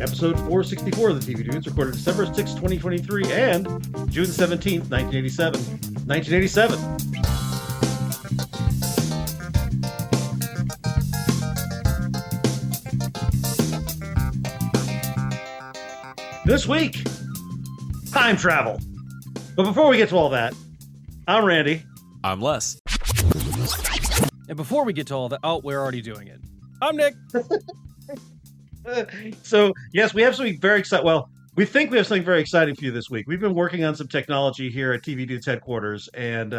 episode 464 of the TV Dudes, recorded December 6, 2023, and June 17th, 1987. 1987. This week, time travel. But before we get to all that, I'm Randy. I'm Les. And before we get to all that, we're already doing it. I'm Nick. So, yes, we have something very exciting. Well, we think we have something very exciting for you this week. We've been working on some technology here at TV Dudes headquarters, and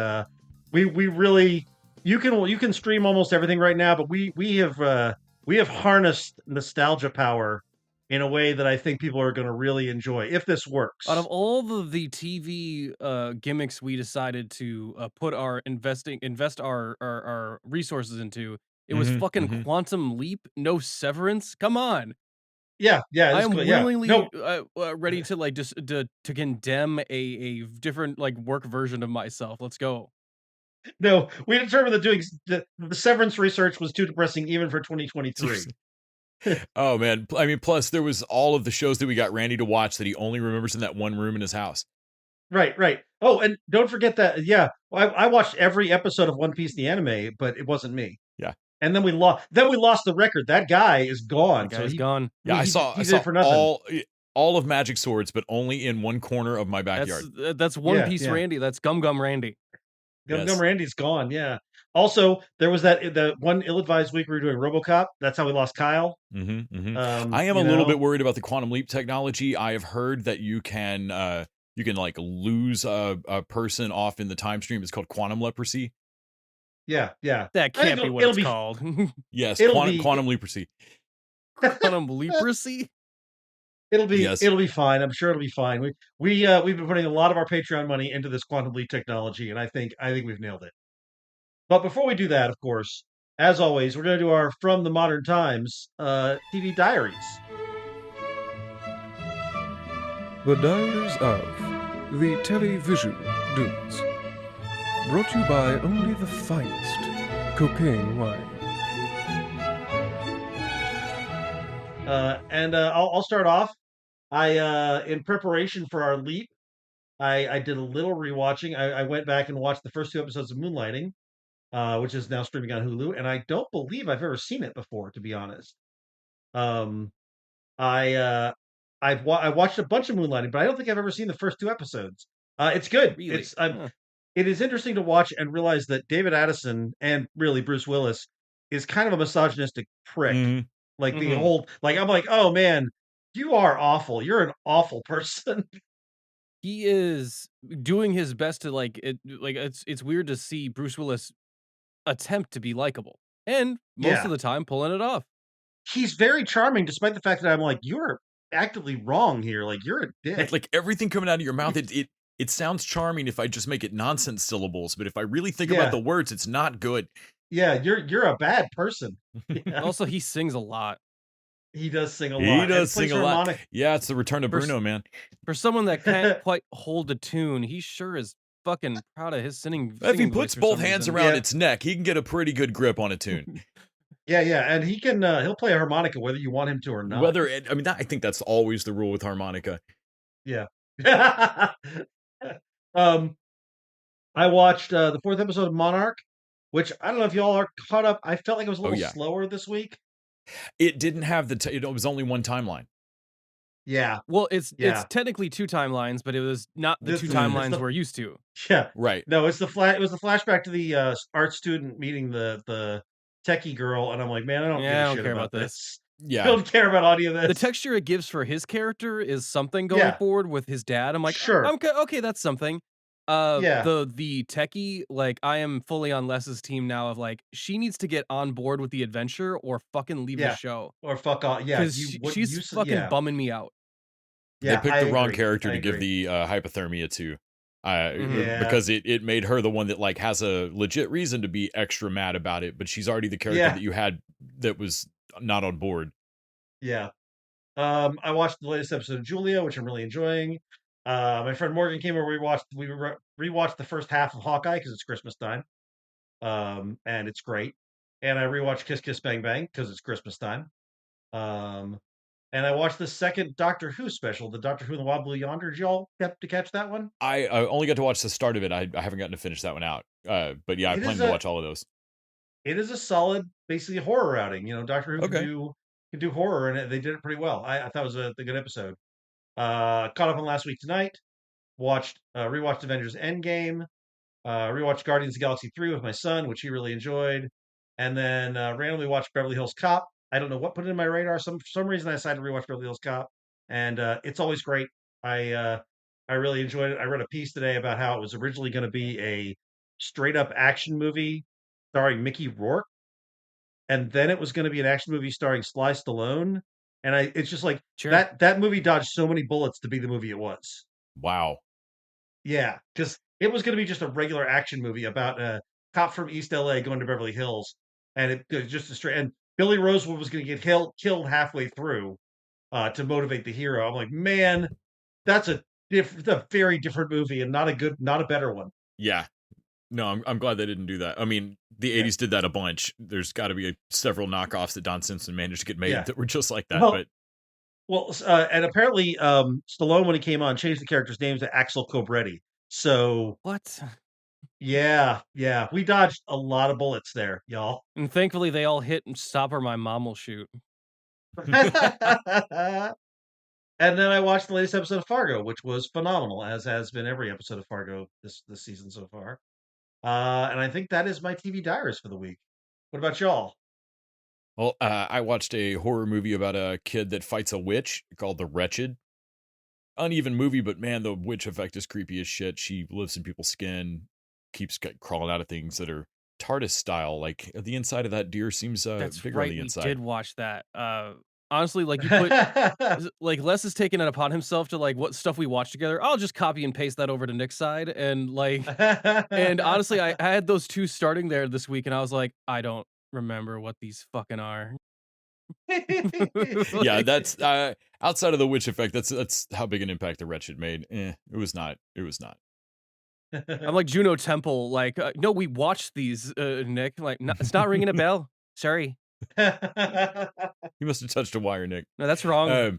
we really you can stream almost everything right now, but we have harnessed nostalgia power in a way that I think people are going to really enjoy if this works. Out of all of the TV gimmicks we decided to put our invest our resources into, it was fucking Quantum Leap, no Severance. Come on. Yeah, I am willingly No. ready to like just to condemn a different like work version of myself. Let's go. No, we determined that doing the Severance research was too depressing even for 2023. Oh man, I mean, plus there was all of the shows that we got Randy to watch that he only remembers in that one room in his house. Right. Oh, and don't forget that. Yeah, I watched every episode of One Piece the anime, but it wasn't me. Yeah, and then we lost. Then we lost the record. That guy is gone. That guy's gone. Yeah, I saw for nothing. all of Magic Swords, but only in one corner of my backyard. That's One Piece Randy. That's Gum Randy. Gum Randy's gone. Yeah. Also, there was the one ill-advised week we were doing RoboCop. That's how we lost Kyle. I am a little bit worried about the Quantum Leap technology. I have heard that you can like lose a person off in the time stream. It's called quantum leprosy. Yeah. That can't be what it's called. Yes, quantum leprosy. Quantum leprosy. It'll be fine. I'm sure it'll be fine. We've been putting a lot of our Patreon money into this quantum leap technology, and I think we've nailed it. But before we do that, of course, as always, we're going to do our From the Modern Times TV Diaries. The Diaries of the Television Dudes. Brought to you by only the finest cocaine wine. I'll start off. In preparation for our leap, I did a little rewatching. I went back and watched the first two episodes of Moonlighting, which is now streaming on Hulu, and I don't believe I've ever seen it before, to be honest. I watched a bunch of Moonlighting, but I don't think I've ever seen the first two episodes. It's good. Really? It is interesting to watch and realize that David Addison and really Bruce Willis is kind of a misogynistic prick. Like the whole, like I'm like, oh man, you are awful. You're an awful person. He is doing his best to it's weird to see Bruce Willis attempt to be likable, and most of the time pulling it off. He's very charming, despite the fact that I'm like, you're actively wrong here. Like you're a dick. Like everything coming out of your mouth, it sounds charming if I just make it nonsense syllables, but if I really think about the words, it's not good. Yeah, you're a bad person. Yeah. Also, he sings a lot. He does sing a lot. He does sing a lot. Yeah, it's the return of Bruno, man. For someone that can't quite hold a tune, he sure is fucking proud of his singing. If he puts both hands around its neck, he can get a pretty good grip on a tune. Yeah, and he can. He'll play a harmonica whether you want him to or not. I think that's always the rule with harmonica. Yeah. I watched the fourth episode of Monarch, which I don't know if y'all are caught up. I felt like it was a little slower this week. It didn't have it was only one timeline. Yeah. Well, it's technically two timelines, but it was not the two timelines we're used to. Yeah. Right. No, it was the flashback to the art student meeting the techie girl, and I'm like, man, I don't give a shit care about this. Yeah. I don't care about any of this. The texture it gives for his character is something going forward with his dad. I'm like, sure. Okay, that's something. The techie, like, I am fully on Les's team now of like, she needs to get on board with the adventure or fucking leave the show. Or fuck off. Yeah. Because she's fucking bumming me out. Yeah, they picked the wrong character to give the hypothermia to. Because it made her the one that like has a legit reason to be extra mad about it, but she's already the character that you had that was not on board. Yeah. I watched the latest episode of Julia, which I'm really enjoying. My friend Morgan came over. We rewatched the first half of Hawkeye because it's Christmas time, and it's great. And I rewatched Kiss Kiss Bang Bang because it's Christmas time. And I watched the second Doctor Who special, the Doctor Who and the Wild Blue Yonder. Did y'all get to catch that one? I only got to watch the start of it. I haven't gotten to finish that one out. But yeah, I plan to watch all of those. It is a solid, basically horror outing. Doctor Who can do horror, and they did it pretty well. I thought it was a good episode. Caught up on last week tonight. Rewatched Avengers Endgame. Rewatched Guardians of the Galaxy 3 with my son, which he really enjoyed. And then randomly watched Beverly Hills Cop. I don't know what put it in my radar. For some reason I decided to rewatch Beverly Hills Cop, and it's always great. I really enjoyed it. I read a piece today about how it was originally going to be a straight up action movie starring Mickey Rourke, and then it was going to be an action movie starring Sly Stallone. And it's just like that movie dodged so many bullets to be the movie it was. Wow. Yeah, just it was going to be just a regular action movie about a cop from East LA going to Beverly Hills, and it just a straight. And Billy Rosewood was going to get killed halfway through to motivate the hero. I'm like, man, that's a very different movie and not a better one. Yeah. No, I'm glad they didn't do that. I mean, the 80s did that a bunch. There's got to be several knockoffs that Don Simpson managed to get made that were just like that. And apparently Stallone, when he came on, changed the character's name to Axel Cobretti. So what? Yeah, we dodged a lot of bullets there, y'all. And thankfully, they all hit and stop or my mom will shoot. And then I watched the latest episode of Fargo, which was phenomenal, as has been every episode of Fargo this season so far. And I think that is my TV diaries for the week. What about y'all? Well, I watched a horror movie about a kid that fights a witch called The Wretched. Uneven movie, but man, the witch effect is creepy as shit. She lives in people's skin, keeps crawling out of things that are TARDIS style. Like the inside of that deer seems bigger on the inside. We did watch that. Honestly, like you put like Les has taken it upon himself to like what stuff we watch together. I'll just copy and paste that over to Nick's side, and like, and honestly, I had those two starting there this week, and I was like, I don't remember what these fucking are. Yeah, that's outside of the witch effect. That's how big an impact The Wretched made. It was not. I'm like Juno Temple. Like, no, we watched these, Nick. Like, it's not ringing a bell. Sorry. You must have touched a wire, Nick. No, that's wrong.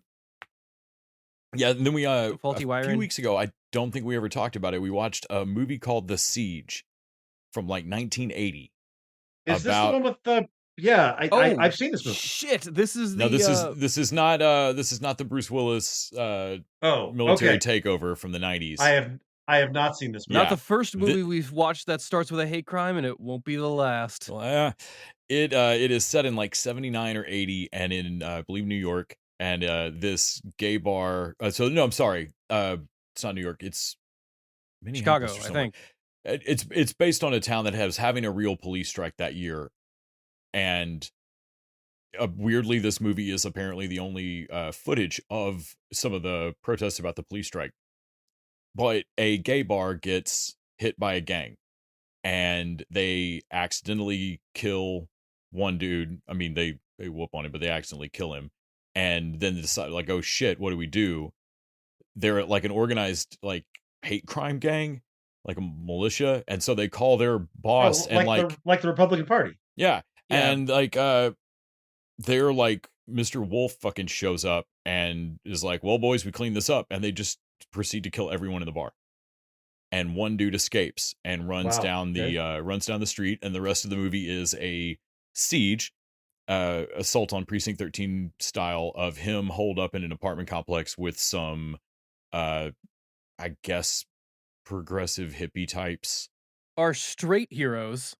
Yeah, and then we faulty wiring. A few weeks ago, I don't think we ever talked about it. We watched a movie called The Siege from like 1980. Is this the one with the? Yeah, I've seen this movie. Shit, this is the. No, this is not the Bruce Willis military takeover from the 90s. I have not seen this movie. Not the first movie we've watched that starts with a hate crime, and it won't be the last. Well, it is set in like 79 or 80, and in I believe New York, and this gay bar. I'm sorry, it's not New York. It's Chicago, I think. It's based on a town that was having a real police strike that year. And weirdly, this movie is apparently the only footage of some of the protests about the police strike. But a gay bar gets hit by a gang, and they accidentally kill one dude. I mean, they whoop on him, but they accidentally kill him. And then they decide, like, oh shit, what do we do? They're like an organized like hate crime gang, like a militia, and so they call their boss and like the Republican Party. Yeah. And like they're like Mr. Wolf fucking shows up and is like, well, boys, we cleaned this up, and they just proceed to kill everyone in the bar. And one dude escapes and runs down the street, and the rest of the movie is a siege, assault on Precinct 13 style of him holed up in an apartment complex with some I guess progressive hippie types. Our straight heroes.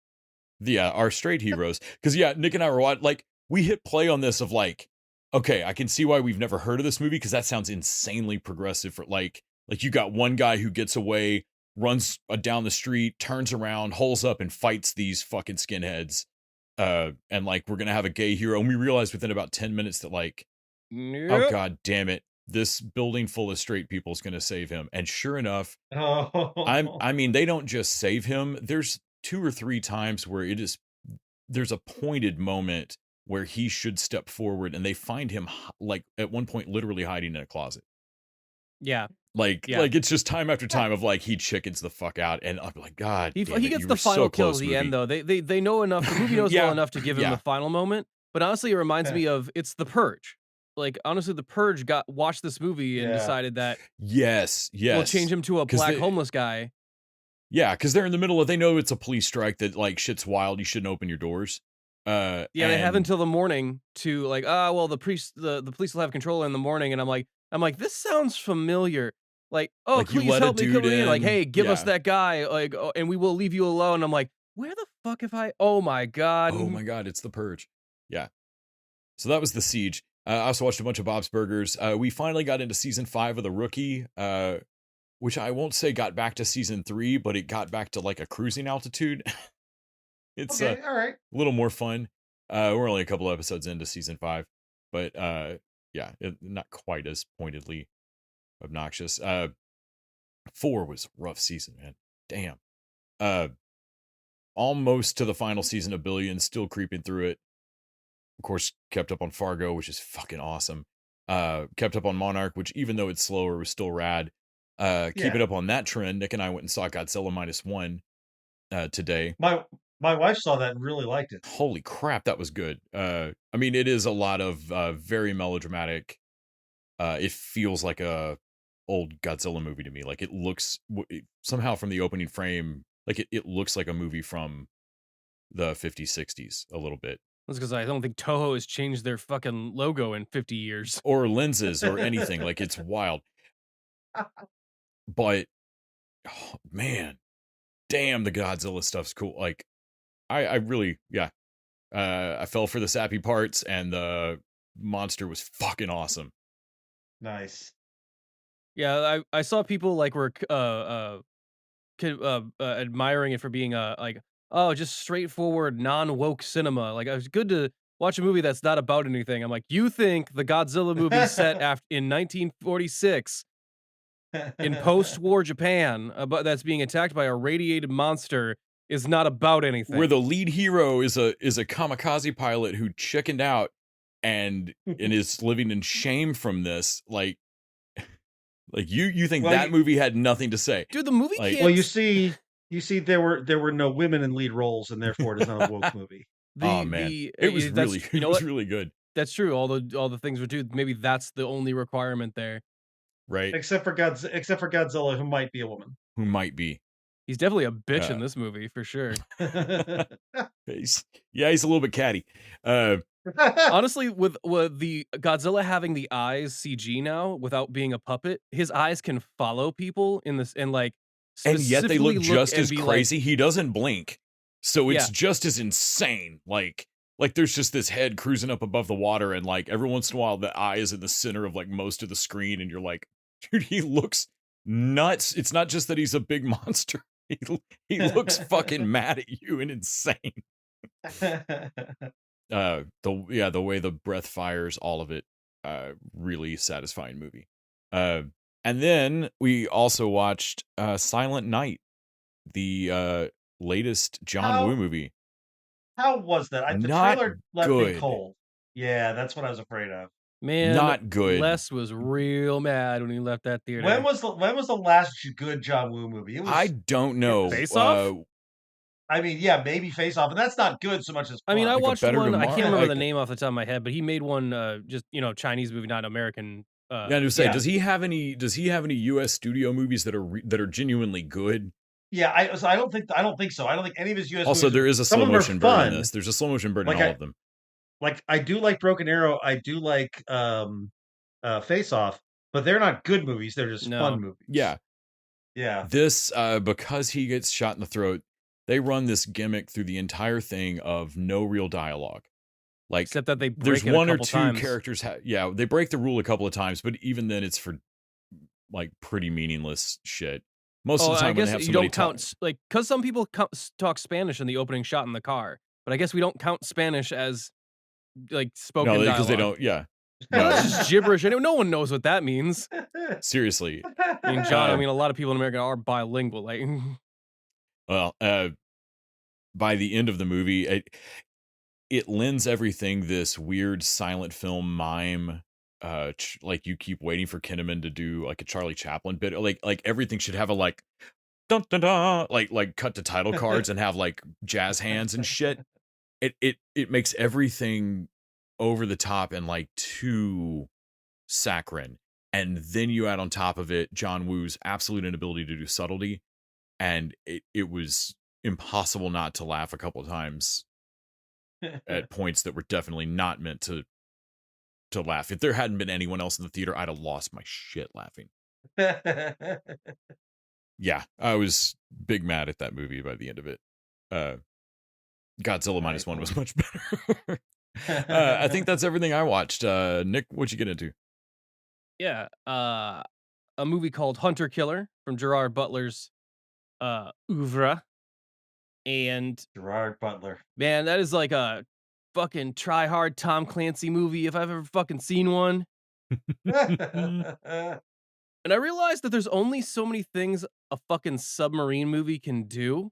Yeah, our straight heroes. Because, Nick and I were like, we hit play on this of like, okay, I can see why we've never heard of this movie, because that sounds insanely progressive. For like you got one guy who gets away, runs down the street, turns around, holes up, and fights these fucking skinheads. And like, we're going to have a gay hero. And we realized within about 10 minutes that like, oh, God damn it, this building full of straight people is going to save him. And sure enough, I mean, they don't just save him. There's 2 or 3 times where there's a pointed moment where he should step forward, and they find him like at one point literally hiding in a closet. Yeah. Like it's just time after time of like he chickens the fuck out, and I'm like, God, he gets the final kill at the end though. They know enough. The movie knows well enough to give him the final moment. But honestly, it reminds me of it's The Purge. like honestly, the Purge watched this movie and decided that yes, we'll change him to a black homeless guy. Yeah, because they're in the middle of, they know it's a police strike that like shit's wild. You shouldn't open your doors. Yeah, they have until the morning to like, well, the police will have control in the morning, and I'm like, this sounds familiar. Like, oh, like please help me come in. Like, hey, give us that guy, like, and we will leave you alone. I'm like, where the fuck have I? Oh my god! Oh my god, it's the Purge. Yeah. So that was The Siege. I also watched a bunch of Bob's Burgers. We finally got into season 5 of The Rookie, which I won't say got back to season 3, but it got back to like a cruising altitude. It's all right. A little more fun. We're only a couple episodes into season 5, but yeah, not quite as pointedly obnoxious. 4 was a rough season, man. Damn. Almost to the final season of Billions, still creeping through it. Of course, kept up on Fargo, which is fucking awesome. Kept up on Monarch, which even though it's slower, was still rad. Keep it up on that trend. Nick and I went and saw Godzilla -1 today. My wife saw that and really liked it. Holy crap, that was good. I mean, it is a lot of very melodramatic. It feels like a old Godzilla movie to me. Like it looks somehow from the opening frame, like it looks like a movie from the 50s, 60s a little bit. That's because I don't think Toho has changed their fucking logo in 50 years. Or lenses or anything. Like, it's wild. But, oh, man, damn, the Godzilla stuff's cool. Like, I really, yeah. I fell for the sappy parts, and the monster was fucking awesome. Nice. Yeah, I saw people like were admiring it for being like, oh, just straightforward non-woke cinema. Like, it was good to watch a movie that's not about anything. I'm like, you think the Godzilla movie set in 1946 in post-war Japan, but that's being attacked by a radiated monster, is not about anything. Where the lead hero is a kamikaze pilot who chickened out and is living in shame from this. Like you think that movie had nothing to say, dude? The movie, well, you see, there were no women in lead roles, and therefore it is not a woke movie. Oh man, it was really good. That's true. All the things were too. Maybe that's the only requirement there, right? Except for Godzilla, who might be a woman. Who might be. He's definitely a bitch in this movie for sure. He's a little bit catty. Honestly, with the Godzilla having the eyes CG now without being a puppet, his eyes can follow people in this and like, and yet they look just as crazy. Like, he doesn't blink, so it's just as insane. Like there's just this head cruising up above the water, and like every once in a while, the eye is in the center of like most of the screen, and you're like, dude, he looks nuts. It's not just that he's a big monster. He looks fucking mad at you and insane. The way the breath fires, all of it, really satisfying movie. And then we also watched Silent Night, the latest John Woo movie. How was that? The trailer left me cold. Yeah, that's what I was afraid of. Man, not good. Les was real mad when he left that theater. When was the last good John Woo movie? I don't know. Face Off? I mean, yeah, maybe Face Off, and that's not good so much as fun. I mean, I watched one. I can't remember the name off the top of my head, but he made one just Chinese movie, not American. Yeah, to say, does he have any U.S. studio movies that are genuinely good? Yeah, I don't think so. I don't think any of his U.S. Also, movies, there is a slow motion burn in this. There's a slow motion burn in all of them. Like, I do like Broken Arrow. I do like Face Off, but they're not good movies. They're just fun movies. Yeah. Yeah. This, because he gets shot in the throat, they run this gimmick through the entire thing of no real dialogue. Like, except that they break there's it one a or two times. characters. They break the rule a couple of times, but even then it's for like pretty meaningless shit. Most of the time, I guess when they have somebody count, like, because some people talk Spanish in the opening shot in the car, but I guess we don't count Spanish as like spoken dialogue. No, because they don't. Yeah, no, it's just gibberish. No one knows what that means. Seriously, I mean, John. I mean, a lot of people in America are bilingual. Like, well, by the end of the movie, it lends everything this weird silent film mime. Like you keep waiting for Kinnaman to do like a Charlie Chaplin bit. Like everything should have a like dun dun dun, like cut to title cards and have like jazz hands and shit. It makes everything over the top and like too saccharine. And then you add on top of it John Woo's absolute inability to do subtlety, and it was impossible not to laugh a couple of times at points that were definitely not meant to laugh. If there hadn't been anyone else in the theater, I'd have lost my shit laughing. Yeah, I was big mad at that movie by the end of it. Godzilla minus one was much better. I think that's everything I watched. Nick, what'd you get into? Yeah, a movie called Hunter Killer from Gerard Butler's oeuvre. And Gerard Butler, man, that is like a fucking try hard Tom Clancy movie if I've ever fucking seen one. And I realized that there's only so many things a fucking submarine movie can do.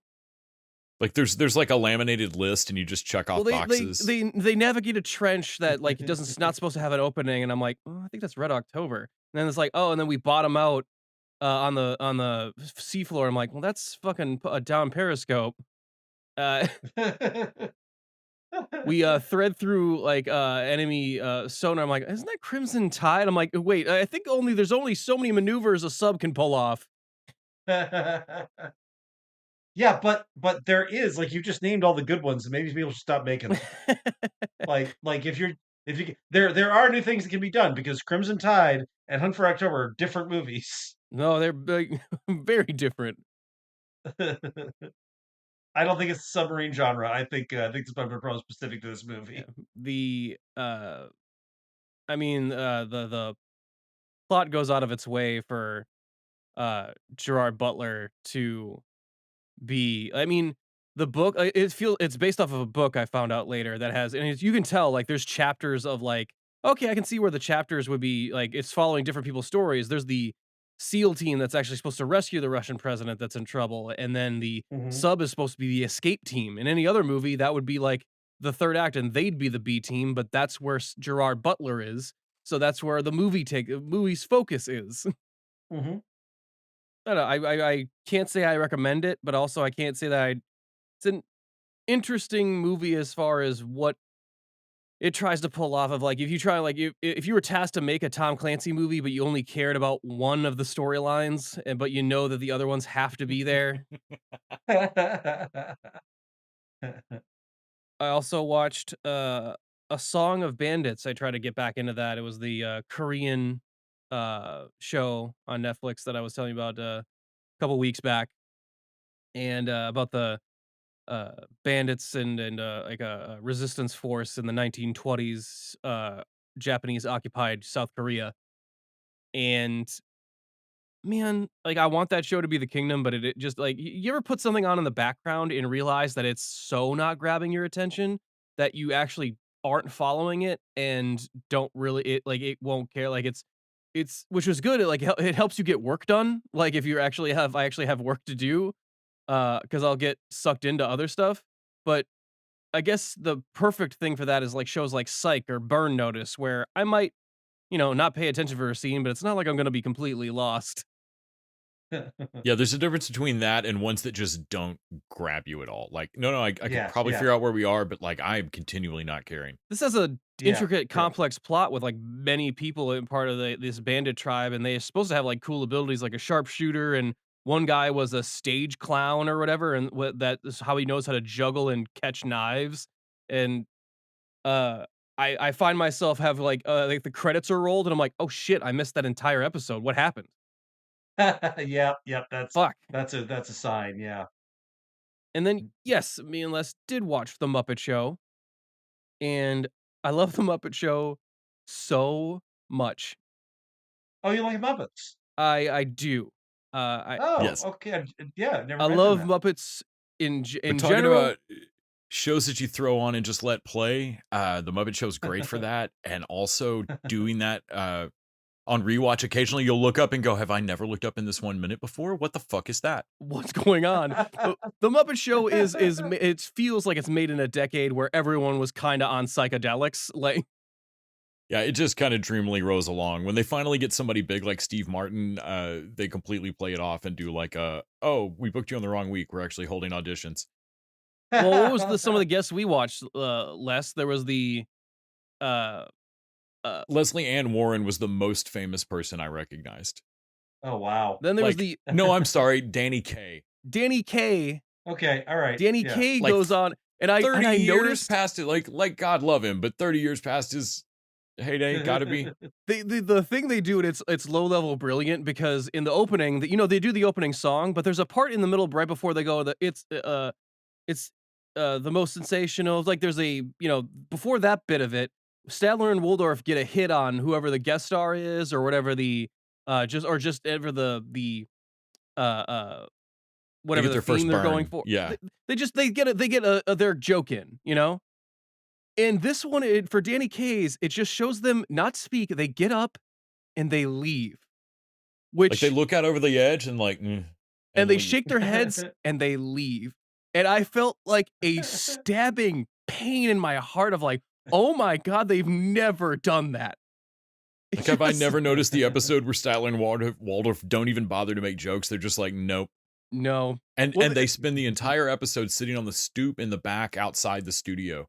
Like there's like a laminated list and you just check off boxes. They navigate a trench that like it's not supposed to have an opening, and I'm like, oh, I think that's Red October. And then it's like, oh, and then we bottom out on the seafloor. I'm like, well, that's fucking down Periscope. We thread through like enemy sonar. I'm like, isn't that Crimson Tide? I'm like, wait, I think there's only so many maneuvers a sub can pull off. Yeah, but there is, like, you just named all the good ones, and maybe people should stop making them. like if you there are new things that can be done, because Crimson Tide and Hunt for October are different movies. No, they're very different. I don't think it's the submarine genre. I think it's probably specific to this movie. Yeah, I mean, the plot goes out of its way for Gerard Butler to be. I mean, the book it's based off of a book I found out later that has, and you can tell like there's chapters of like, okay, I can see where the chapters would be like it's following different people's stories. There's the SEAL team that's actually supposed to rescue the Russian president that's in trouble, and then the sub is supposed to be the escape team. In any other movie, that would be like the third act, and they'd be the B team. But that's where Gerard Butler is, so that's where the movie's focus is. I don't know. I can't say I recommend it, but also I can't say that it's an interesting movie as far as what it tries to pull off of. Like, if you try, like, if you were tasked to make a Tom Clancy movie, but you only cared about one of the storylines, but you know that the other ones have to be there. I also watched A Song of Bandits. I tried to get back into that. It was the Korean show on Netflix that I was telling you about a couple weeks back, and about the bandits and like a resistance force in the 1920s, Japanese occupied South Korea. And man, like I want that show to be the kingdom, but it just like you ever put something on in the background and realize that it's so not grabbing your attention that you actually aren't following it and don't really it won't care. Like it's which was good. It helps you get work done. Like if I actually have work to do, because I'll get sucked into other stuff. But I guess the perfect thing for that is like shows like Psych or Burn Notice, where I might, not pay attention for a scene, but it's not like I'm going to be completely lost. Yeah, there's a difference between that and ones that just don't grab you at all. Like, no, I can probably figure out where we are, but like I'm continually not caring. This has a intricate, complex plot with like many people in part of this bandit tribe, and they're supposed to have like cool abilities, like a sharpshooter, and one guy was a stage clown or whatever, and that is how he knows how to juggle and catch knives. And I find myself have like the credits are rolled, and I'm like, oh shit, I missed that entire episode. What happened? Yep, that's Fuck. That's a sign, yeah. And then yes, me and Les did watch The Muppet Show, and I love The Muppet Show so much. Oh, you like Muppets? I do. Yes. Okay, yeah. Never. I love Muppets in general. About shows that you throw on and just let play. The Muppet Show's great for that, and also doing that on rewatch. Occasionally, you'll look up and go, "Have I never looked up in this 1 minute before? What the fuck is that? What's going on?" The Muppet Show is it feels like it's made in a decade where everyone was kind of on psychedelics, like. Yeah, it just kind of dreamily rolls along. When they finally get somebody big like Steve Martin, they completely play it off and do like oh, we booked you on the wrong week. We're actually holding auditions. Well, what was some of the guests we watched, Les? There was the Leslie Ann Warren was the most famous person I recognized. Oh wow. Then there was the no, I'm sorry, Danny Kaye. Danny Kaye. Okay, all right. Danny Kaye goes on, and I 30 years noticed past it. Like God love him, but 30 years past his heyday, gotta be. The thing they do, and it's low level brilliant, because in the opening, they do the opening song, but there's a part in the middle right before they go that it's the most sensational. Like there's a before that bit of it, Stadler and Waldorf get a hit on whoever the guest star is, or whatever the just ever the whatever their theme they're going for. Yeah, they get their joke in, And this one, for Danny Kaye's, it just shows them not speak. They get up and they leave. Which they look out over the edge and and they shake their heads and they leave. And I felt like a stabbing pain in my heart of oh my God, they've never done that. Have I never noticed the episode where Statler and Waldorf don't even bother to make jokes? They're just like, nope. No. And they spend the entire episode sitting on the stoop in the back outside the studio,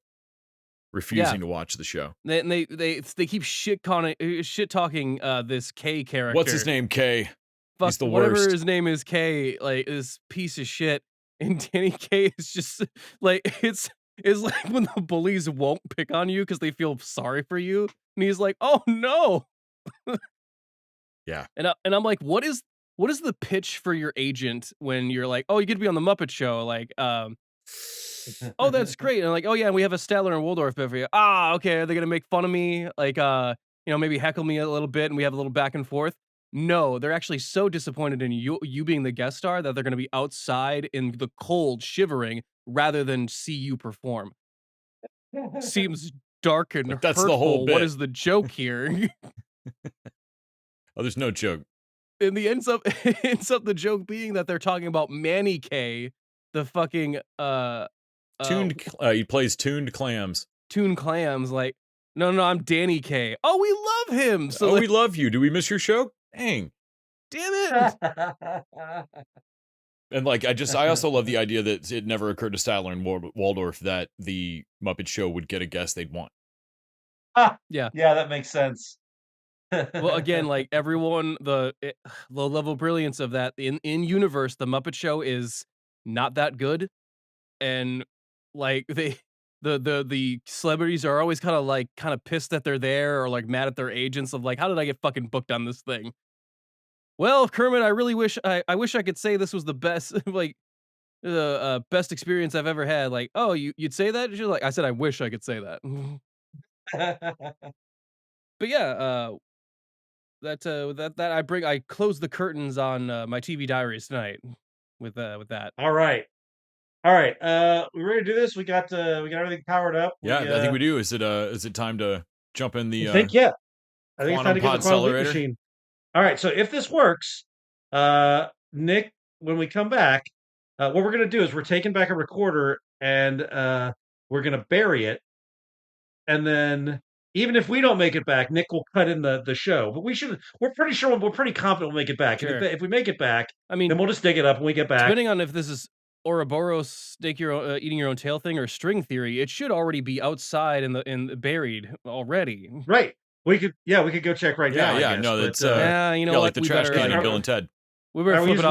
refusing to watch the show. They keep shit talking this K character. What's his name? K. He's the whatever worst. His name is K, this piece of shit. And Danny Kaye is just it's like when the bullies won't pick on you because they feel sorry for you, and he's like, oh no. Yeah. And I'm like, what is the pitch for your agent when you're like, oh, you get to be on the Muppet Show, oh, that's great. And I'm like, oh yeah, we have a Statler and Waldorf bit for you. Ah, okay, are they gonna make fun of me? Maybe heckle me a little bit, and we have a little back and forth? No, they're actually so disappointed in you being the guest star that they're gonna be outside in the cold, shivering, rather than see you perform. Seems dark and that's hurtful. The whole bit. What is the joke here? Oh, there's no joke. And ends up the joke being that they're talking about Manny Kaye, the fucking he plays tuned clams. Tuned clams, no, I'm Danny Kaye. Oh, we love him. So we love you. Do we miss your show? Dang. Damn it. And I also love the idea that it never occurred to Statler and Waldorf that the Muppet Show would get a guest they'd want. Yeah, that makes sense. Well, again, everyone, the low level brilliance of that in universe, the Muppet Show is not that good, and the celebrities are always kind of pissed that they're there, or mad at their agents of how did I get fucking booked on this thing? Well, Kermit, I really wish I could say this was the best best experience I've ever had. Oh, you'd say that? You're I said I wish I could say that. But yeah, I close the curtains on my TV Diaries tonight with that. All right. We ready to do this? We got everything powered up. Yeah, I think we do. Is it time to jump in the? I think it's time to get the quantum leap machine. All right. So if this works, Nick, when we come back, what we're gonna do is we're taking back a recorder and we're gonna bury it, and then even if we don't make it back, Nick will cut in the show. But we're pretty confident we'll make it back. Sure. If we make it back, then we'll just dig it up when we get back. Depending on if this is Ouroboros eating your own tail thing or string theory, it should already be outside and buried already. Right. We could go check right now. Yeah, no, that's what? The trash can in Bill and Ted. We better flip it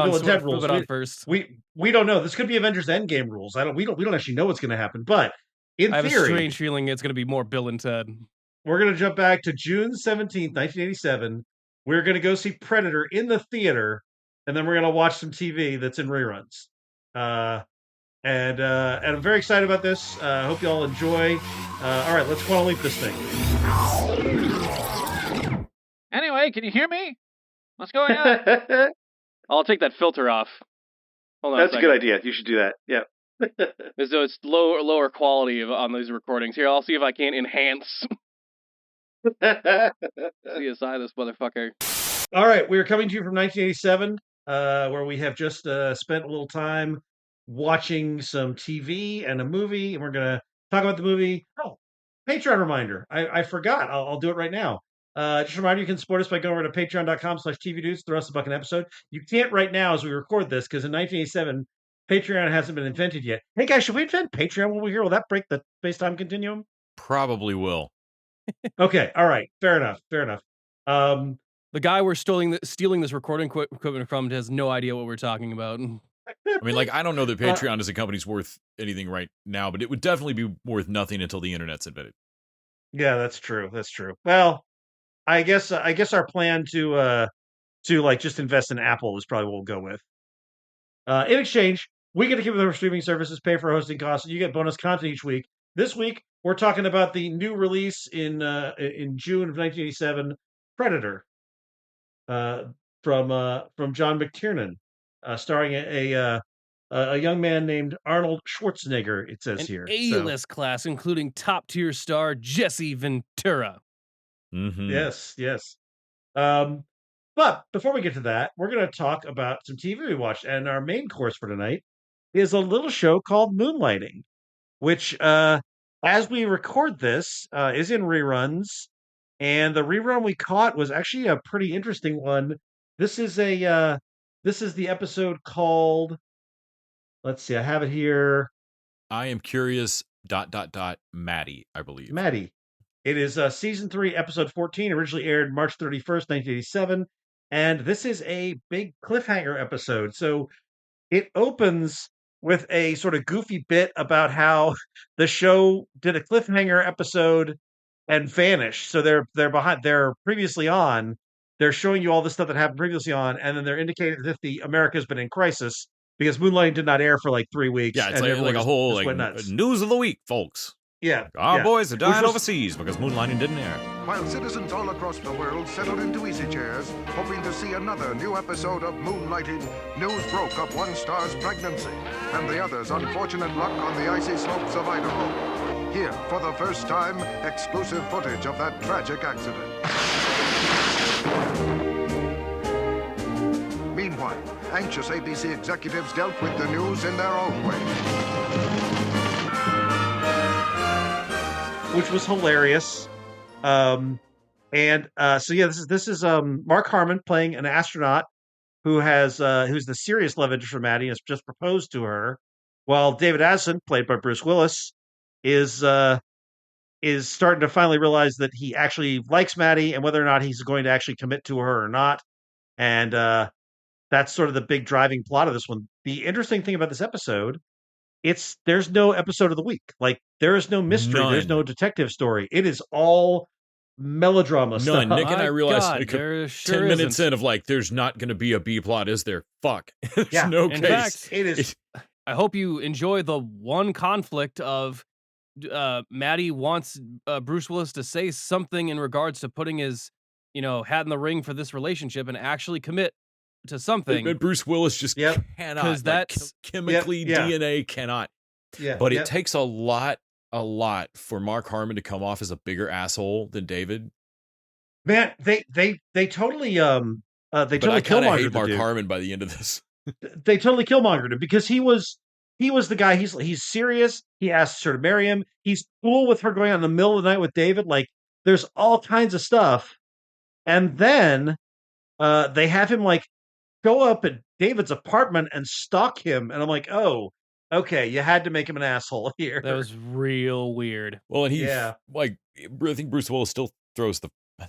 on first. We don't know. This could be Avengers Endgame rules. We don't actually know what's going to happen, but in theory, I have a strange feeling it's going to be more Bill and Ted. We're going to jump back to June 17th, 1987. We're going to go see Predator in the theater, and then we're going to watch some TV that's in reruns. And I'm very excited about this. I hope you all enjoy. All right, let's quantum leap this thing. Anyway, can you hear me? What's going on? I'll take that filter off. Hold on. That's a good idea. You should do that. Yeah. As though it's lower quality on these recordings. Here, I'll see if I can enhance. CSI this motherfucker. All right, we're coming to you from 1987, where we have just spent a little time watching some TV and a movie, and we're going to talk about the movie. Oh, Patreon reminder. I forgot. I'll do it right now. Just a reminder, you can support us by going over to patreon.com/tvdudes, throw us a buck an episode. You can't right now as we record this, because in 1987, Patreon hasn't been invented yet. Hey guys, should we invent Patreon when we're here? Will that break the space-time continuum? Probably will. Okay, all right, fair enough. The guy we're stealing this recording equipment from has no idea what we're talking about. I mean, like, I don't know that Patreon as a company's worth anything right now, but it would definitely be worth nothing until the internet's invented. Yeah, that's true. Well, I guess our plan to like just invest in Apple is probably what we'll go with. In exchange, we get to keep our streaming services, pay for hosting costs, and you get bonus content each week. This week, we're talking about the new release in June of 1987, Predator, from John McTiernan, starring a young man named Arnold Schwarzenegger. It says An here, A-list class, including top-tier star Jesse Ventura. Yes. But before we get to that, we're going to talk about some TV we watched, and our main course for tonight is a little show called Moonlighting, which, as we record this, is in reruns. And the rerun we caught was actually a pretty interesting one. This is the episode called. Let's see, I have it here. I Am Curious. ... Maddie, I believe. Maddie. It is season 3, episode 14. Originally aired March 31st, 1987, and this is a big cliffhanger episode. So it opens with a sort of goofy bit about how the show did a cliffhanger episode and vanished. So they're previously on. They're showing you all the stuff that happened previously on, and then they're indicating that the America's been in crisis because Moonlighting did not air for like 3 weeks. Yeah, it's and like a whole like news of the week, folks. Yeah, our boys are dying overseas because Moonlighting didn't air. While citizens all across the world settled into easy chairs, hoping to see another new episode of Moonlighting, news broke of one star's pregnancy and the other's unfortunate luck on the icy slopes of Idaho. Here, for the first time, exclusive footage of that tragic accident. Meanwhile, anxious ABC executives dealt with the news in their own way. Which was hilarious. So yeah, this is Mark Harmon playing an astronaut who's the serious love interest for Maddie and has just proposed to her, while David Addison, played by Bruce Willis, is starting to finally realize that he actually likes Maddie and whether or not he's going to actually commit to her or not. And that's sort of the big driving plot of this one. The interesting thing about this episode, there's no episode of the week. Like, there is no mystery. There's no detective story. It is all melodrama stuff. Nick and I realized God, there 10 minutes in of like, there's not going to be a B plot, is there? Fuck. There's no case. In fact, it is. I hope you enjoy the one conflict of Maddie wants Bruce Willis to say something in regards to putting his, hat in the ring for this relationship and actually commit to something. But Bruce Willis just cannot. Because that's chemically DNA cannot. Yeah. But it takes a lot for Mark Harmon to come off as a bigger asshole than David. Man, they totally killmongered Mark Harmon by the end of this. They totally killmongered him because he was the guy. He's serious. He asks her to marry him. He's cool with her going out in the middle of the night with David. Like, there's all kinds of stuff. And then they have him like go up at David's apartment and stalk him. And I'm like, oh, okay, you had to make him an asshole here. That was real weird. Well, and I think Bruce Willis still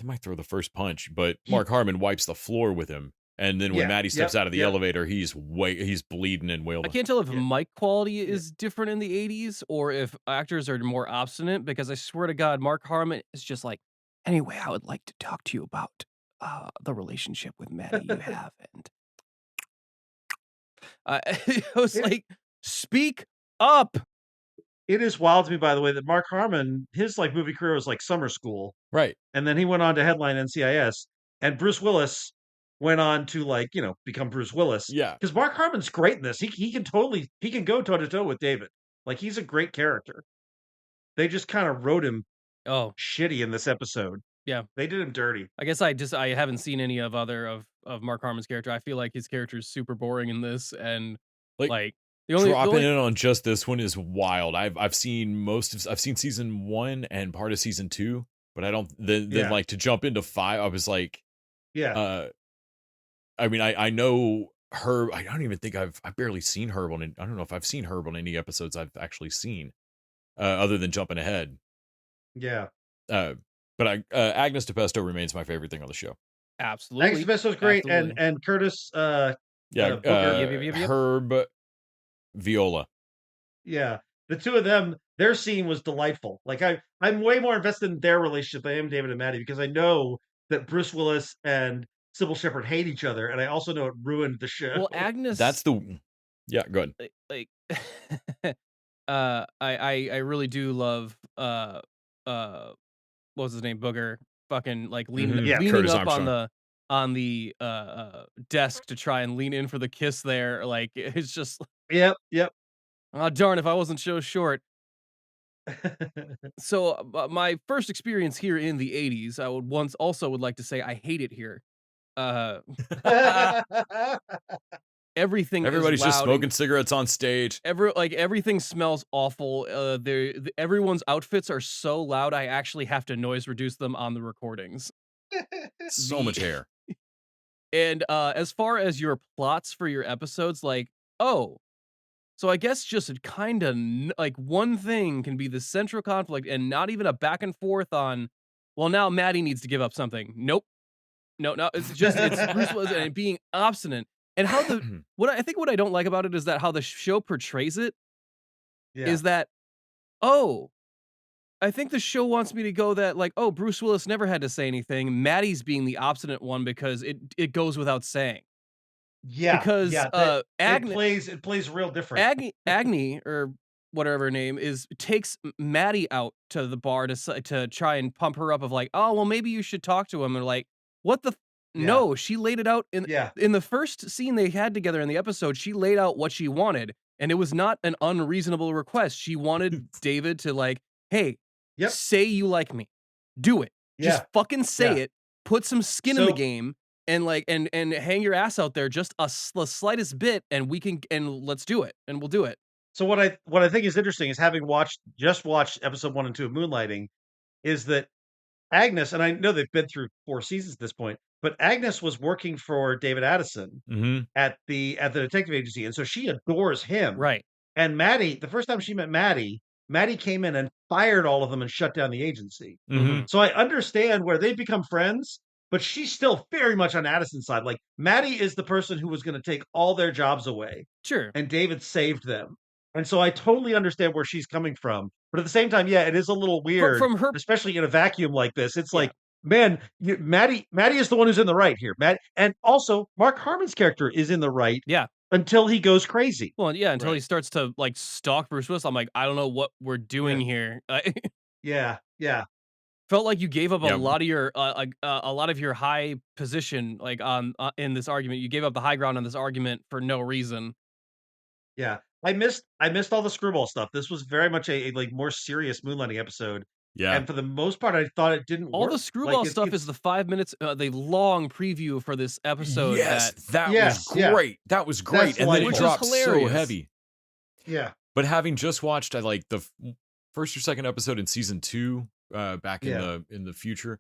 might throw the first punch, but Mark Harmon wipes the floor with him. And then when Maddie steps out of the elevator, he's bleeding and wailing. I can't tell if mic quality is different in the 80s or if actors are more obstinate, because I swear to God, Mark Harmon is just like, anyway, I would like to talk to you about the relationship with Maddie you have. And I was like, speak up. It is wild to me, by the way, that Mark Harmon, his like movie career was like summer school. Right. And then he went on to headline NCIS. And Bruce Willis went on to become Bruce Willis. Yeah. Because Mark Harmon's great in this. He can go toe to toe with David. Like, he's a great character. They just kind of wrote him shitty in this episode. Yeah. They did him dirty. I guess I haven't seen any of Mark Harmon's character. I feel like his character is super boring in this, and like dropping in on just this one is wild. I've seen season 1 and part of season 2, but I don't then like to jump into 5. I was like, I mean, I know Herb. I don't even think I've barely seen Herb on. I don't know if I've seen Herb on any episodes I've actually seen, other than jumping ahead. Yeah. But But Agnes DePesto remains my favorite thing on the show. Absolutely. Agnes DePesto's great, and Curtis. Herb Viola. Yeah, the two of them, their scene was delightful. Like I'm way more invested in their relationship than I am David and Maddie, because I know that Bruce Willis and Sybil Shepherd hate each other, and I also know it ruined the show. Well, Agnes. That's the. Yeah, go ahead. Like, I really do love what was his name, Booger, fucking like leaning up Armstrong. on the desk to try and lean in for the kiss there. Like, it's just yep. Oh darn, if I wasn't so short. So my first experience here in the 80s, I would like to say I hate it here. Everybody's just smoking cigarettes on stage. Everything smells awful. Everyone's outfits are so loud I actually have to noise reduce them on the recordings. So much hair. And as far as your plots for your episodes, like, so I guess just kind of like one thing can be the central conflict and not even a back and forth on, well, now Maddie needs to give up something. Nope. No, it's Bruce Willis and being obstinate. And how what I don't like about it is that how the show portrays it is that, I think the show wants me to go that like, Bruce Willis never had to say anything. Maddie's being the obstinate one because it goes without saying. Yeah, because it plays real different. Agni or whatever her name is takes Maddie out to the bar to try and pump her up of like, oh well, maybe you should talk to him. And like, what the. No, she laid it out in the first scene they had together in the episode. She laid out what she wanted, and it was not an unreasonable request. She wanted David to like, hey, say you like me, do it, just fucking say it, put some skin in the game, and like, and hang your ass out there just the slightest bit, and let's do it, and we'll do it. So what I think is interesting is having watched episode 1 and 2 of Moonlighting, is that Agnes, and I know they've been through 4 seasons at this point, but Agnes was working for David Addison at the detective agency, and so she adores him. Right. And Maddie, the first time she met Maddie came in and fired all of them and shut down the agency. So I understand where they become friends, but she's still very much on Addison's side. Like, Maddie is the person who was going to take all their jobs away. Sure. And David saved them. And so I totally understand where she's coming from. But at the same time, it is a little weird, from her, especially in a vacuum like this. It's like, man, Maddie is the one who's in the right here. And also, Mark Harmon's character is in the right. Yeah. Until he goes crazy. Well, until he starts to like stalk Bruce Willis. I'm like, I don't know what we're doing here. Yeah. Felt like you gave up a lot of your high position, like on in this argument. You gave up the high ground on this argument for no reason. Yeah, I missed all the screwball stuff. This was very much a like more serious Moonlighting episode. Yeah, and for the most part, I thought it didn't. All the screwball stuff is the 5 minutes, the long preview for this episode. Yes, that was great. That was great, and then it dropped so heavy. Yeah, but having just watched, I like the first or second episode in season 2, back in the future,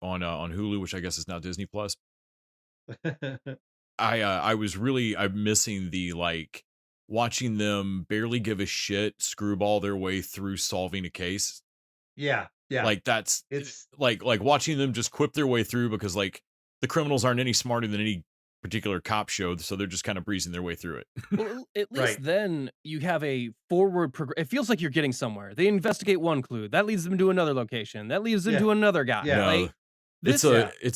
on Hulu, which I guess is now Disney Plus. I'm missing the like watching them barely give a shit screwball their way through solving a case. Yeah. Like it's like watching them just quip their way through because like the criminals aren't any smarter than any particular cop show, so they're just kind of breezing their way through it. Well, at least then you have a forward it feels like you're getting somewhere. They investigate one clue, that leads them to another location, that leads them to another guy. Yeah. Like, it's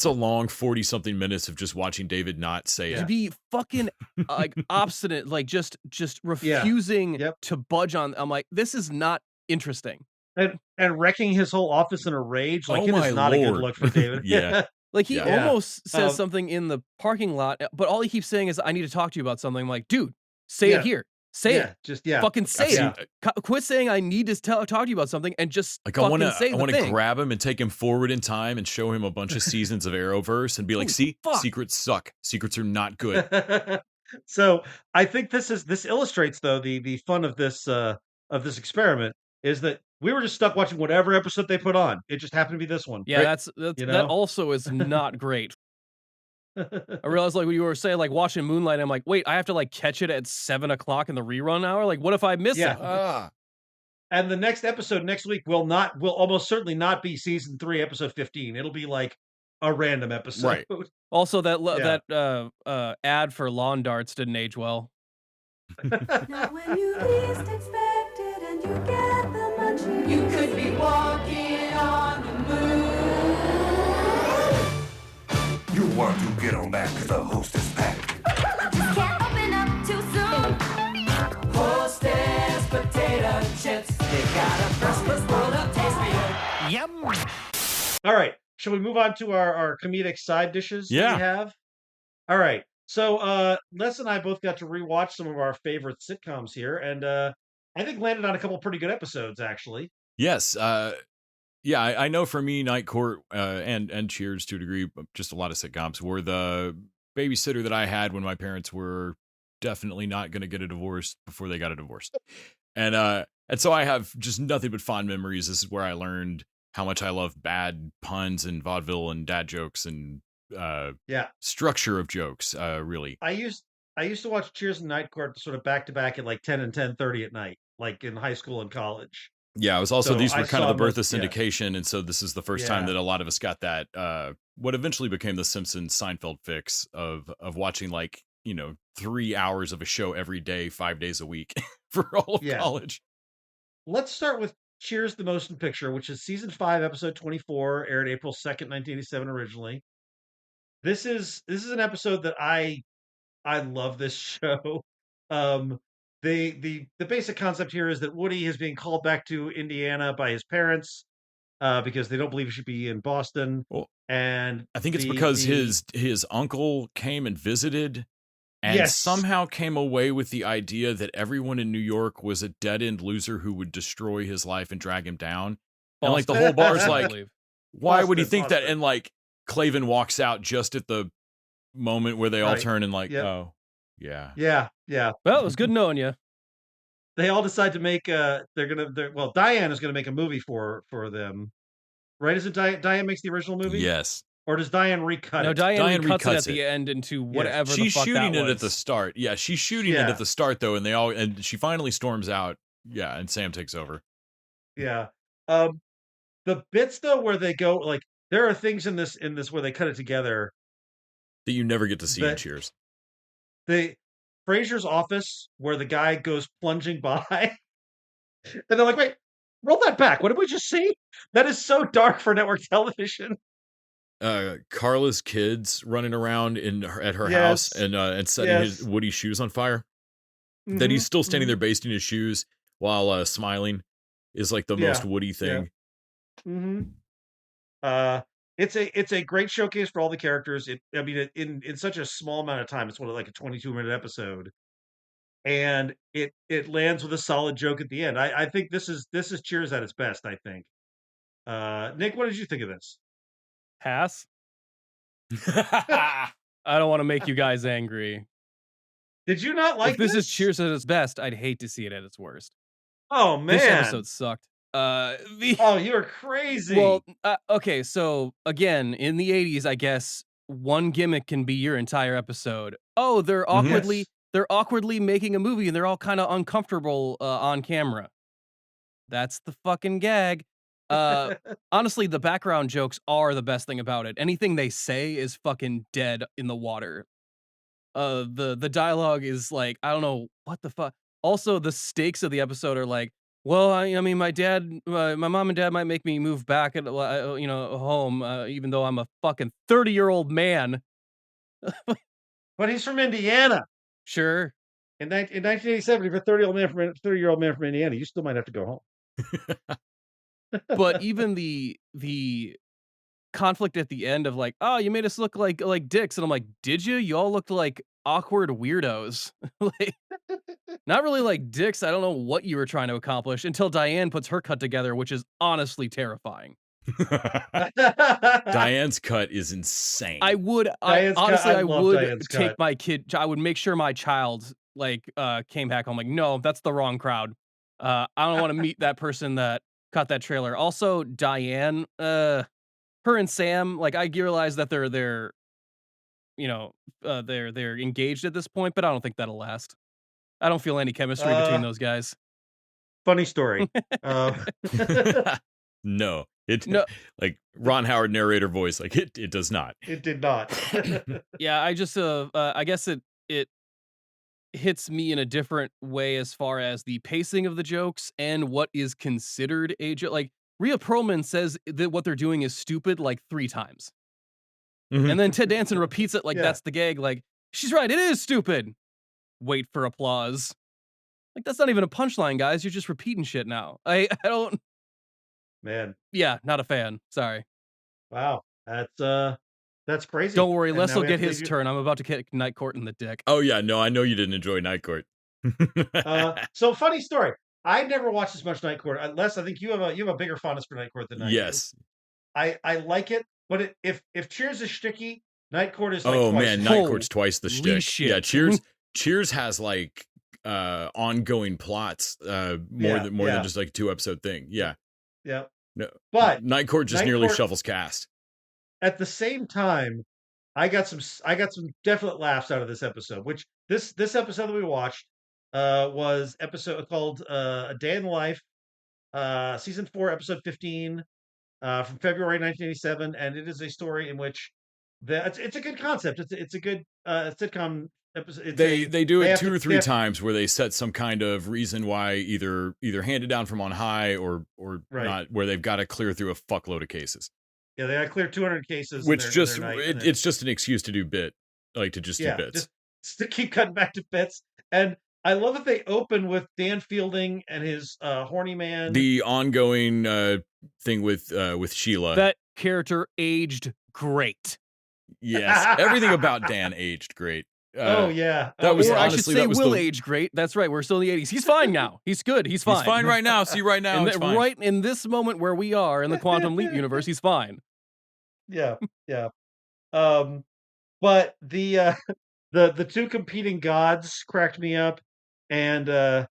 a long 40-something minutes of just watching David not say it. To be fucking like obstinate, like just refusing to budge on. I'm like, this is not interesting. And wrecking his whole office in a rage, like it is not a good look for David. Like he almost says something in the parking lot, but all he keeps saying is, "I need to talk to you about something." I'm like, dude, say it here. Say it. Just fucking say it. Quit saying I need to talk to you about something and just like fucking I want to grab him and take him forward in time and show him a bunch of seasons of Arrowverse and be like, see, secrets suck. Secrets are not good. So I think this illustrates though the fun of this experiment is that we were just stuck watching whatever episode they put on. It just happened to be this one. Yeah, that also is not great. I realized like when you were saying like watching Moonlight, I'm like, wait, I have to like catch it at 7 o'clock in the rerun hour. Like, what if I miss it? And the next episode next week will almost certainly not be season 3, episode 15. It'll be like a random episode. Right. Also, that ad for lawn darts didn't age well. Now when you least expect it and you get the munchies, you could be walking on the moon. You want to get on back 'cause the host is packed. Just can't open up too soon. Hostess potato chips, they got a priceless world of taste for you. Yum. All right. Shall we move on to our comedic side dishes that we have? All right. So Les and I both got to rewatch some of our favorite sitcoms here, and I think landed on a couple pretty good episodes, actually. Yes. Yeah, I know for me, Night Court and Cheers to a degree, just a lot of sitcoms were the babysitter that I had when my parents were definitely not going to get a divorce before they got a divorce. And so I have just nothing but fond memories. This is where I learned how much I love bad puns and vaudeville and dad jokes and structure of jokes, really. I used to watch Cheers and Night Court sort of back to back at like 10 and 10:30 at night, like in high school and college. Yeah, it was also these were kind of the birth of syndication, and so this is the first time that a lot of us got that what eventually became the Simpsons Seinfeld fix of watching 3 hours of a show every day, 5 days a week for all of college. Let's start with Cheers the Motion Picture, which is season 5, episode 24, aired April 2nd, 1987 originally. This is an episode that I love this show. The basic concept here is that Woody is being called back to Indiana by his parents because they don't believe he should be in Boston. Well, and I think it's because his uncle came and visited and somehow came away with the idea that everyone in New York was a dead-end loser who would destroy his life and drag him down. And like the whole bar's like, why would he think that? And like Clavin walks out just at the moment where they all turn and like, oh, yeah. Well, it was good knowing you. They all decide to make Diane is gonna make a movie for them, right? Isn't Diane makes the original movie? Yes. Or does Diane recut it? No, Diane recuts it at the end into whatever. She's the fuck shooting that it was. at the start. Yeah, she's shooting it at the start though, and she finally storms out. Yeah, and Sam takes over. Yeah. The bits though where they go like there are things in this where they cut it together that you never get to see in Cheers. Frasier's office where the guy goes plunging by, and they're like, "Wait, roll that back. What did we just see? That is so dark for network television." Carla's kids running around at her house and setting his Woody's shoes on fire. Mm-hmm. That he's still standing there basting his shoes while smiling is like the most Woody thing. Yeah. Mm-hmm. It's a great showcase for all the characters. In such a small amount of time, it's like a 22-minute episode, and it lands with a solid joke at the end. I think this is Cheers at its best. I think. Nick, what did you think of this? Pass. I don't want to make you guys angry. Did you not like this? If this is Cheers at its best, I'd hate to see it at its worst. Oh man, this episode sucked. You're crazy. Well, okay, so again, in the 80s, I guess one gimmick can be your entire episode. Oh, they're awkwardly making a movie and they're all kind of uncomfortable on camera. That's the fucking gag. Honestly, the background jokes are the best thing about it. Anything they say is fucking dead in the water. The dialogue is like, I don't know what the fuck. Also, the stakes of the episode are like, well, I mean, my mom and dad might make me move back at home, even though I'm a fucking 30-year-old man. But he's from Indiana. Sure. In 1987, if you're a 30-year-old man from Indiana, you still might have to go home. But even the conflict at the end of like, oh, you made us look like dicks, and I'm like, did you? You all looked like awkward weirdos. Like, not really like dicks. I don't know what you were trying to accomplish until Diane puts her cut together, which is honestly terrifying. Diane's cut is insane. I would take my kid. I would make sure my child came back home like, no, that's the wrong crowd. I don't want to meet that person that cut that trailer. Also, Diane, her and Sam, like, I realize that they're engaged at this point, but I don't think that'll last. I don't feel any chemistry between those guys. funny story. No, No. like Ron Howard narrator voice, like it does not. It did not. Yeah, I just I guess it hits me in a different way as far as the pacing of the jokes and what is considered a joke. Like Rhea Perlman says that what they're doing is stupid like 3 times. Mhm. And then Ted Danson repeats it like Yeah. that's the gag, like, she's right, it is stupid. Wait for applause. Like, that's not even a punchline, guys. You're just repeating shit now. I don't. Man, Yeah, not a fan. Sorry. wow, that's crazy. Don't worry, And Les now will we have get to his leave you- turn. I'm about to kick Night Court in the dick. Oh yeah, no, I know you didn't enjoy Night Court. So funny story. I never watched as much Night Court. Les, I think you have a bigger fondness for Night Court than I do. Yes. I like it, but if Cheers is sticky, Night Court is like Oh twice man, as Night Holy Court's twice the shtick. shit. Yeah, Cheers has like ongoing plots more Yeah, than yeah. just like a 2-episode thing. Yeah. Yeah. No. But Night Court just Night nearly Court- shuffles cast. at the same time, I got some definite laughs out of this episode. Which this episode that we watched was episode called A Day in the Life, season 4, episode 15, from February 1987, and it is a story in which it's a good concept. It's a good sitcom episode. They do it have 2 to- or 3 they have- times where they set some kind of reason why either handed down from on high or Right. not, where they've got to clear through a fuckload of cases. Yeah, they got to clear 200 cases, in Which their just night, and then- it's just an excuse to do bit, like to just do bits. just to keep cutting back to bits. And I love that they open with Dan Fielding and his horny man. The ongoing thing with Sheila. That character aged great. Yes, everything about Dan aged great. Oh yeah, that was Or I should honestly say that was will the- age great. That's right. We're still in the 80s. He's fine now. He's good. He's fine. He's fine right now. See, right now, And it's fine. right in this moment where we are in the Quantum Leap universe, he's fine. yeah. But the two competing gods cracked me up, and the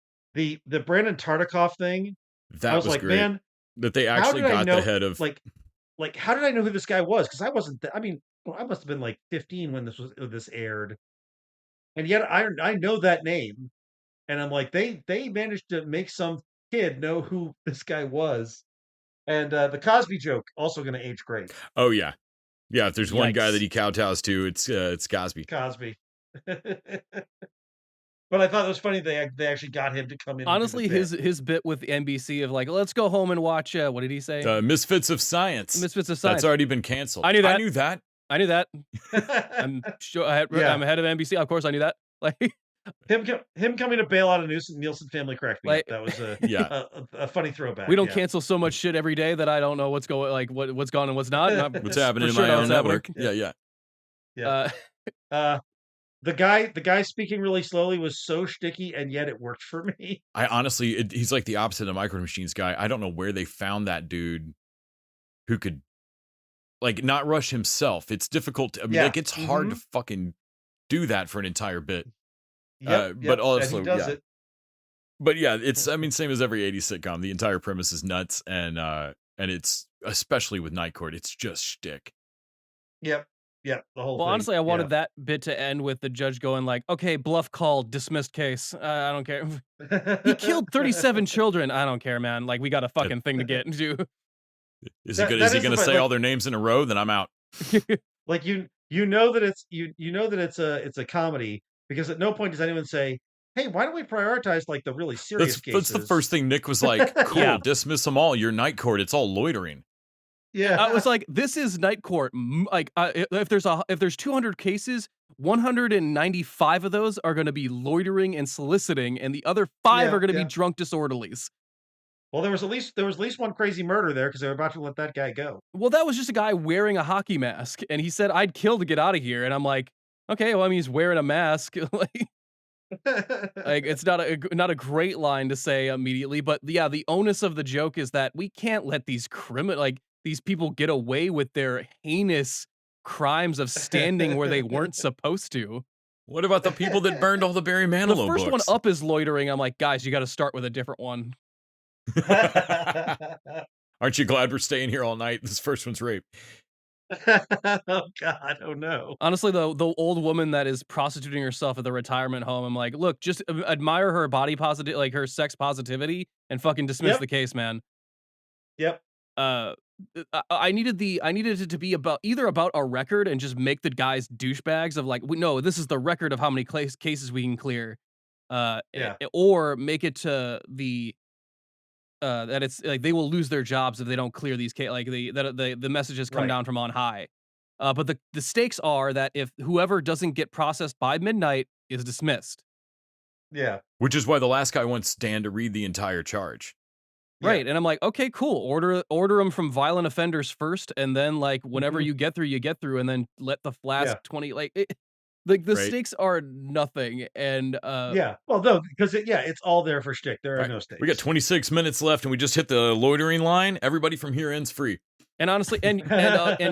Brandon Tartikoff thing. That I was like, great. man, that they how actually did I got know- the head of like how did I know who this guy was? Because I wasn't. I mean, I must have been like 15 when this aired, and yet I know that name, and I'm like, they managed to make some kid know who this guy was, and the Cosby joke also going to age great. Oh yeah. Yeah, if there's one guy Yikes. that he kowtows to, it's Cosby. Cosby. But I thought it was funny they actually got him to come in. and do the Honestly, bit. his bit with NBC of like, let's go home and watch. What did he say? Misfits of Science. Misfits of Science. That's already been canceled. I knew that. I knew that. I knew that. I'm sure. Yeah. I'm ahead of NBC. Of course, I knew that. Like, him coming to bail out a Nielsen family cracked me Like- up. That was a Yeah. a funny throwback. we don't yeah. cancel so much shit every day that I don't know what's going, like what's gone and what's not. And I'm What's for happening in sure my know own what's happening. network? Yeah. Yeah. The guy speaking really slowly was so sticky, and yet it worked for me. I honestly, he's like the opposite of Micro Machines guy. I don't know where they found that dude who could like not rush himself. It's difficult. I mean, Yeah. like it's hard to fucking do that for an entire bit. Yep, but also, and he does yeah. it. But yeah, it's I mean, same as every 80s sitcom. The entire premise is nuts, and it's especially with Night Court, it's just shtick. Yep. The whole Well, thing. honestly, I wanted that bit to end with the judge going like, "Okay, bluff called, dismissed case. I don't care. He killed 37 children. I don't care, man. Like, we got a fucking thing to get into." Is That- he that going is to the- say like- all their names in a row? Then I'm out. Like you know that it's you know that it's a comedy, because at no point does anyone say, "Hey, why don't we prioritize like the really serious cases?" That's the first thing Nick was like, "Cool, Yeah. dismiss them all. You're Night Court. It's all loitering." Yeah. I was like, "This is Night Court. Like, if there's 200 cases, 195 of those are going to be loitering and soliciting, and the other 5 Yeah, are going to yeah. be drunk disorderlies." Well, there was at least one crazy murder there because they were about to let that guy go. Well, that was just a guy wearing a hockey mask, and he said, "I'd kill to get out of here." And I'm like, "Okay, well, I mean, he's wearing a mask." Like, it's not a great line to say immediately, but yeah, the onus of the joke is that we can't let these these people get away with their heinous crimes of standing where they weren't supposed to. What about the people that burned all the Barry The Manilow first books? one up is loitering. I'm like, guys, you got to start with a different one. Aren't you glad we're staying here all night? This first one's rape. Oh God! Oh no! Honestly, the old woman that is prostituting herself at the retirement home, I'm like, look, just admire her body positive, like her sex positivity, and fucking dismiss the case, man. Yep. I needed it to be about either about a record and just make the guys douchebags of like, no, this is the record of how many cases we can clear, or make it to the that it's like they will lose their jobs if they don't clear these like the messages come down from on high. But the stakes are that if whoever doesn't get processed by midnight is dismissed. Yeah. Which is why the last guy wants Dan to read the entire charge. Right. And I'm like, okay, cool. Order them from violent offenders first, and then like whenever you get through, and then let the last 20 like the stakes are nothing. And yeah, well, no, because it's all there for shtick. There are no stakes. We got 26 minutes left, and we just hit the loitering line. Everybody from here ends free. And honestly, and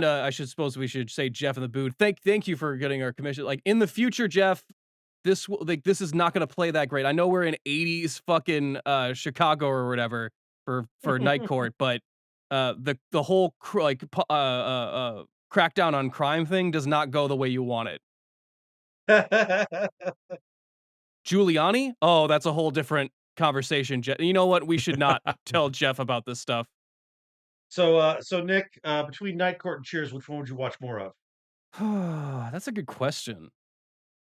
I suppose we should say Jeff in the booth. Thank you for getting our commission. Like in the future, Jeff, this is not going to play that great. I know we're in 80s fucking Chicago or whatever for Night Court, but the whole crackdown on crime thing does not go the way you want it. Giuliani? Oh, that's a whole different conversation. You know what? We should not tell Jeff about this stuff. So Nick, between Night Court and Cheers, which one would you watch more of? That's a good question.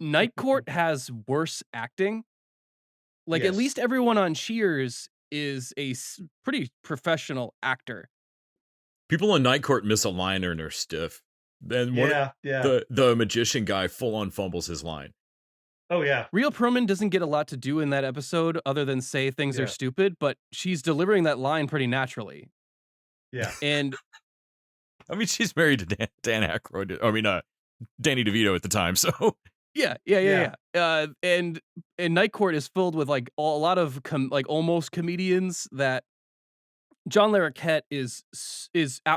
Night Court has worse acting. Like at least everyone on Cheers is a pretty professional actor. People on Night Court miss a line and are stiff. Then the magician guy full on fumbles his line. Oh yeah. Rhea Perlman doesn't get a lot to do in that episode other than say things are stupid, but she's delivering that line pretty naturally. Yeah. And I mean, she's married to Dan Aykroyd. I mean, Danny DeVito at the time. So yeah. And Night Court is filled with like a lot of almost comedians that John Larroquette is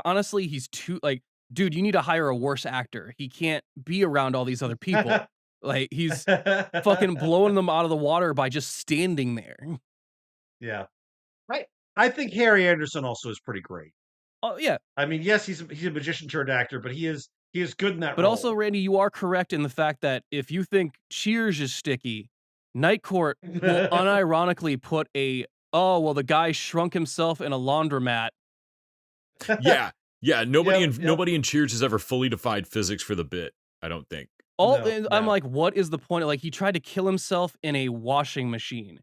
honestly, he's too like, dude, you need to hire a worse actor. He can't be around all these other people. Like he's fucking blowing them out of the water by just standing there. Yeah. Right. I think Harry Anderson also is pretty great. Oh yeah. I mean, yes, he's a magician turned actor, but he is good in that but role. Also, Randy, you are correct in the fact that if you think Cheers is sticky, Night Court will unironically put the guy shrunk himself in a laundromat. Yeah. Nobody in Cheers has ever fully defied physics for the bit, I don't think. I'm like, what is the point? Like, he tried to kill himself in a washing machine.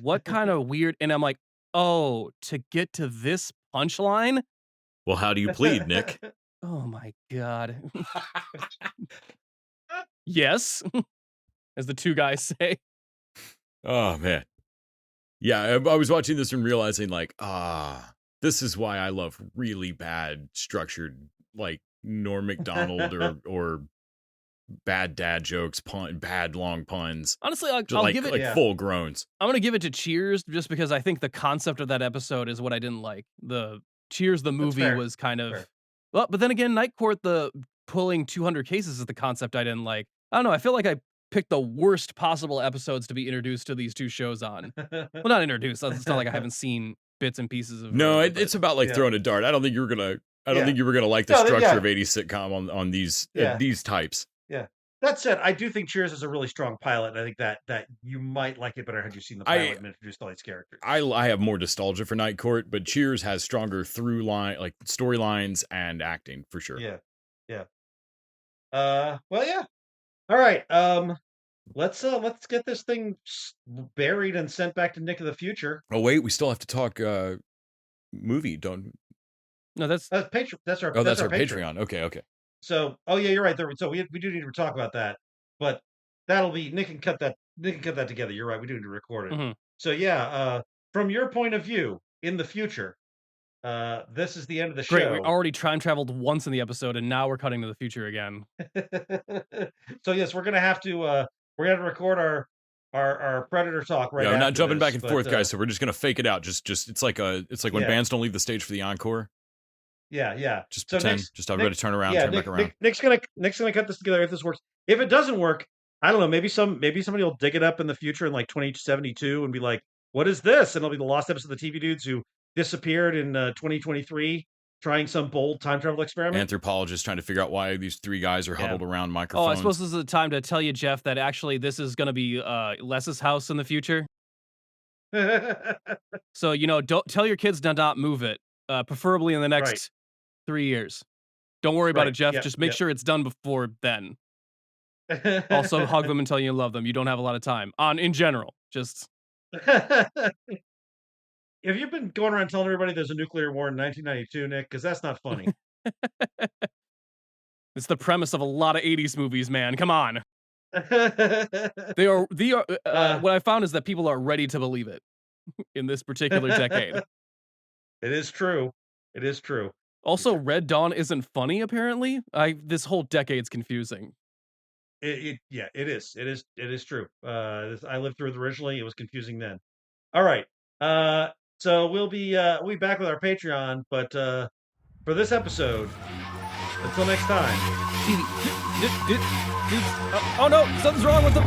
What kind of weird? And I'm like, oh, to get to this punchline? Well, how do you plead, Nick? Oh my God. Yes. As the two guys say. Oh, man. Yeah, I was watching this and realizing, like, this is why I love really bad structured, like, Norm Macdonald or bad dad jokes, bad long puns. Honestly, I'll give it full groans. I'm gonna give it to Cheers just because I think the concept of that episode is what I didn't like. The Cheers the movie was kind of well, but then again, Night Court the pulling 200 cases is the concept I didn't like. I don't know. I feel like I picked the worst possible episodes to be introduced to these two shows on. Well, not introduced. It's not like I haven't seen bits and pieces of. No, it's about like throwing a dart. I don't think you were gonna. I don't think you were gonna like the structure of 80s sitcom on these types. Yeah. That said, I do think Cheers is a really strong pilot, and I think that you might like it better had you seen the pilot and introduced all these characters. I have more nostalgia for Night Court, but Cheers has stronger through line, like storylines and acting for sure. Yeah. Well, yeah. All right. Let's get this thing buried and sent back to Nick of the Future. Oh wait, we still have to talk movie. No, that's Patreon. That's our. Oh, that's our Patreon. Okay. So, you're right. So we do need to talk about that, but that'll be Nick can cut that together. You're right. We do need to record it. Mm-hmm. So from your point of view in the future, this is the end of the Great. show. We already time traveled once in the episode, and now we're cutting to the future again. So yes, we're gonna have to record our Predator talk right. Yeah, we're not jumping back and forth, guys. So we're just gonna fake it out. Just it's like when bands don't leave the stage for the encore. Yeah. Just pretend. Just everybody turn around, turn back around. Nick's gonna cut this together if this works. If it doesn't work, I don't know. Maybe somebody will dig it up in the future in like 2072 and be like, "What is this?" And it'll be the lost episode of the TV Dudes who disappeared in 2023 trying some bold time travel experiment. Anthropologists trying to figure out why these three guys are huddled around microphones. Oh, I suppose this is the time to tell you, Jeff, that actually this is going to be Les's house in the future. So, don't tell your kids to not move it, preferably in the next 3 years. Don't worry about it, Jeff. Just make sure it's done before then. Also, hug them and tell you love them. You don't have a lot of time. In general, just. Have you been going around telling everybody there's a nuclear war in 1992, Nick? Because that's not funny. It's the premise of a lot of 80s movies, man. Come on. They are. What I found is that people are ready to believe it in this particular decade. It is true. It is true. Also, Red Dawn isn't funny, apparently. This whole decade's confusing. It is. It is true. I lived through it originally. It was confusing then. All right. So we'll be back with our Patreon, but for this episode, until next time. Oh no, something's wrong with them.